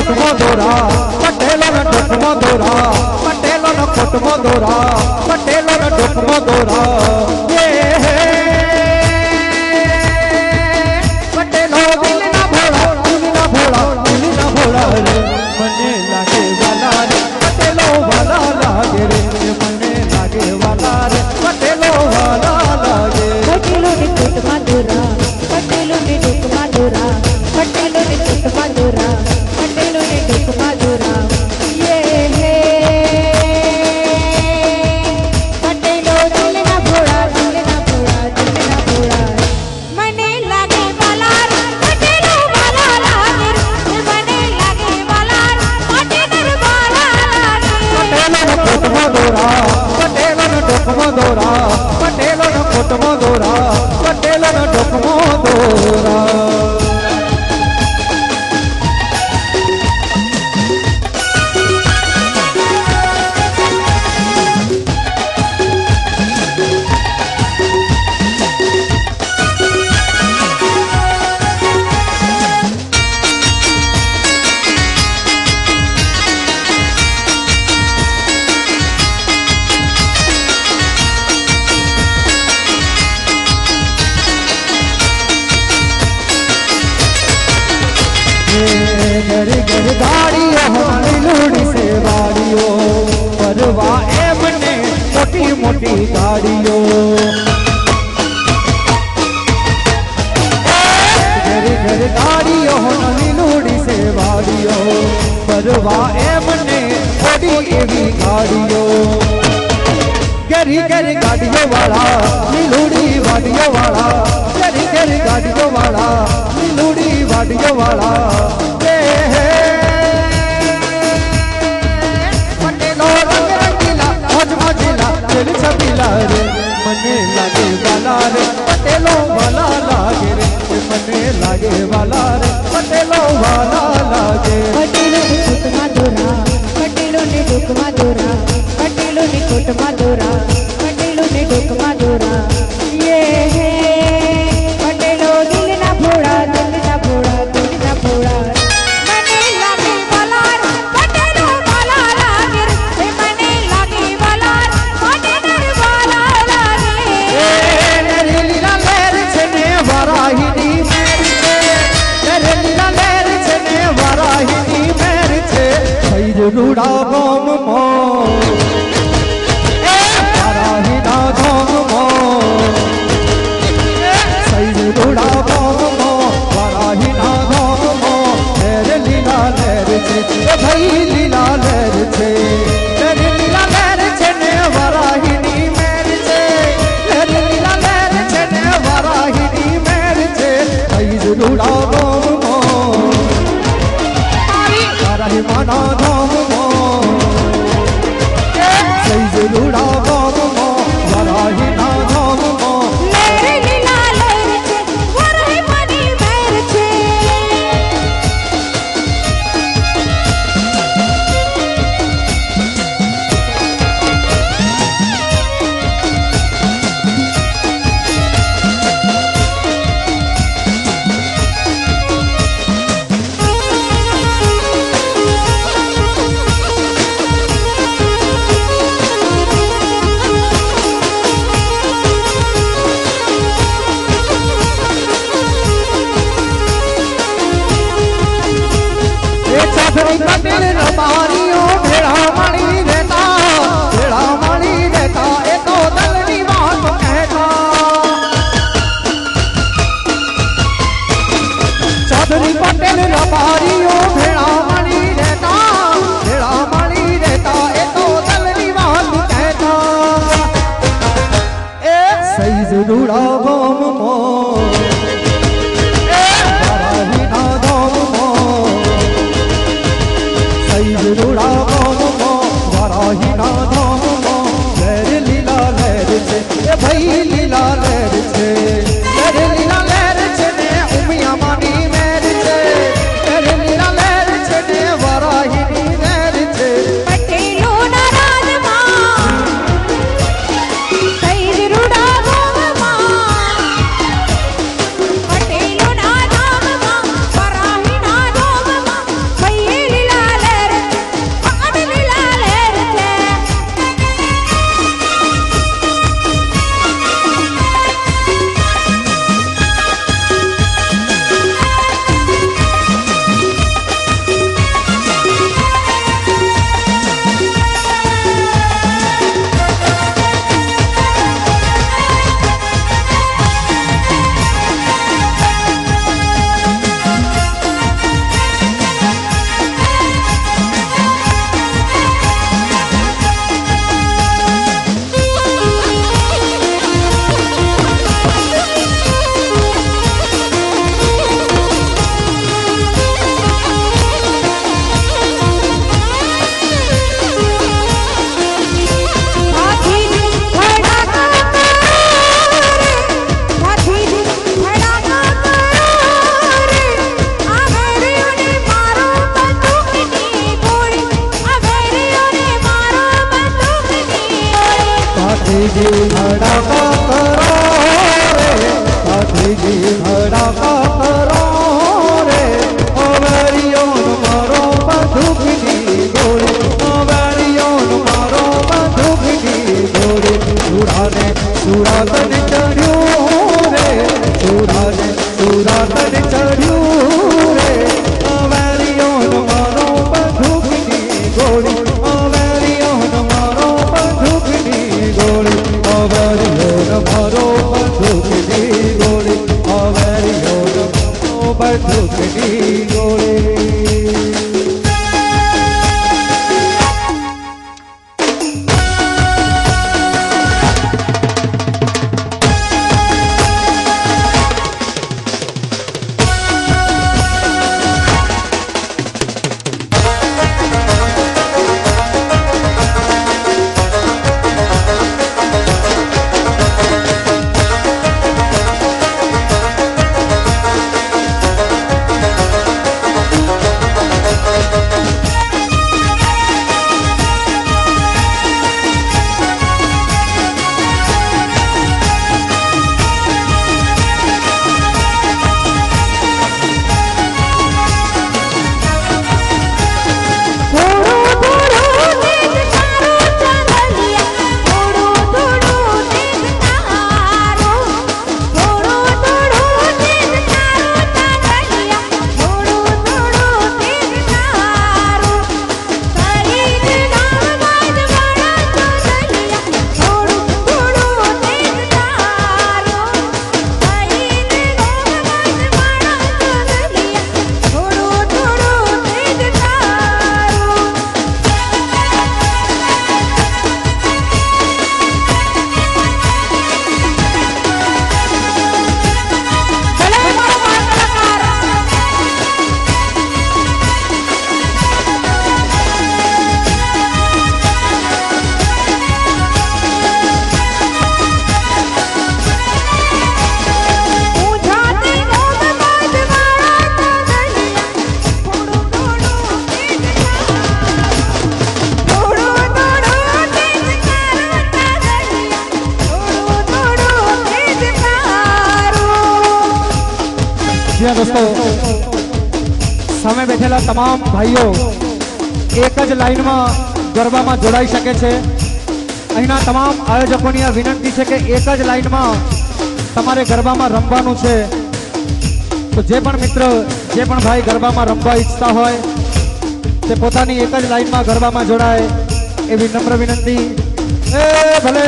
कुटुंब दोरा पटेलो न कुटुंब दोरा पटेलो न कुटुंब दोरा पटेलो न कुटुंब दोरा ये पटेलो दिल ना भोला दिल ना भोला दिल ना भोला रे मने लागे वाला रे पटेलो वाला लागे रे मने लागे वाला रे पटेलो वाला लागे पटेलो ने कुटुंब दोरा पटेलो ने कुटुंब दोरा पटेलो ने कुटुंब दोरा पटेलो ने कुटुंब दोरा ये है पटेलो दिल ना भोला दिल ना भोला दिल ना भोला मने लागे वाला पटेलो वाला लागे मने लागे वाला पटेलो वाला पटेलो न कुटुंब दोरा पटेलो न कुटुंब दोरा पटेलो न कुटुंब दोरा घर घर गाड़ियों हमारी लूड़ी से बाड़ियों परवा एमने मोटी मोटी गाड़ियों घर घर गाड़ियों हमारी लूड़ी से बाड़ियों परवा एमने मोटी एवी गाड़ियों गरी गरी गाड़ियों वाला लूड़ी वाड़ियों वाला गरी गरी गाड़ियों वाला लूड़ी वाड़ियों वाला मने लागे वाला रे पटेलो वाला लागे रे मने लागे वाला रे पटेलो वाला लागे पटेलो ने कुटुंब दोरा पटेलो ने कुटुंब दोरा पटेलो ने कुटुंब दोरा पटेलो ने कुटुंब दोरा ये है पटेलो दिल ना भोला दिल ना भोला दिल ना भोला मने लागे वाला पटेलो वाला लागे मने लागे वाला पटेलो वाला लागे तेरी लीला लहर छने वराहिनी मेरी तेरी लीला लहर छने वराहिनी मेरी छे सही रूड़ा गोम मो वराहिना गोम मो सही रूड़ा गोम मो वराहिना गोम मो तेरी लीला लहर छे भाई लीला लहर छे तेरी लीला लहर छने वराहिनी मेरी छे तेरी लीला लहर छने वराहिनी मेरी छे सही रूड़ा गोम मो वराहिना गोम मो जी धड़का करो रे, साथी जी धड़का करो रे, ओ वेरियो मारो बंदूकनी गोली, ओ वेरियो मारो बंदूकनी गोली, सुराने सुरातन चढ़्યું रे, सुराने सुरातन चढ़્યું रे, ओ वेरियो मारो बंदूकनी गोली, ओ वेरियो मारो बंदूकनी गोली, ओ वेरियो मारो बंदूकनी गोली, ओ वेरियो मारो बंदूकनी गोली। जी दोस्तों, सामे बैठेला तमाम भाईओ एक ज लाइन में गरबा में जोड़ाई सके छे। अहीना तमाम आयोजकोनी आ विनंती है कि एक ज लाइन में तमारे गरबा में रमवानुं छे। तो जे पण मित्र जे पण भाई गरबा में रमवा इच्छता होय ते पोतानी एक ज लाइन में गरबा में जोड़ाय एवी नम्र विनंती। ए भले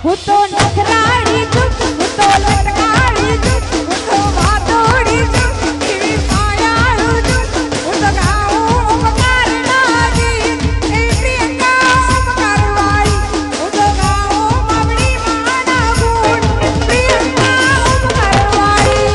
હું તો નખરાળી છું, હું તો લટકાળી છું, હું તો વાતોડી છું, એવી માયાળું છું. હું તો ગાઉં ઉપકારના ગીત, એ પ્રિયંકા ઉપકારવાળી. હું તો ગાઉં માવડી માના ગુણ, પ્રિયંકા ઉપકારવાળી.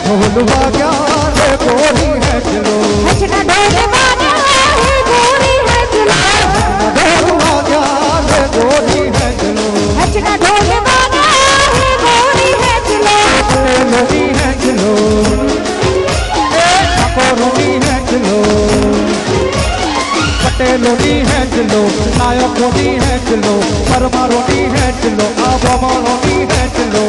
ढोल बाजा रे गोरी है चलो, हचना ढोल बाजा रे गोरी है चलो, ढोल बाजा रे गोरी है चलो, हचना ढोल बाजा रे गोरी है चलो, पटेलोनी है चलो, ठाकोरोनी है चलो, पटेलोनी है चलो, नायकोनी है चलो, परमारोनी है चलो, आबामारोनी है चलो।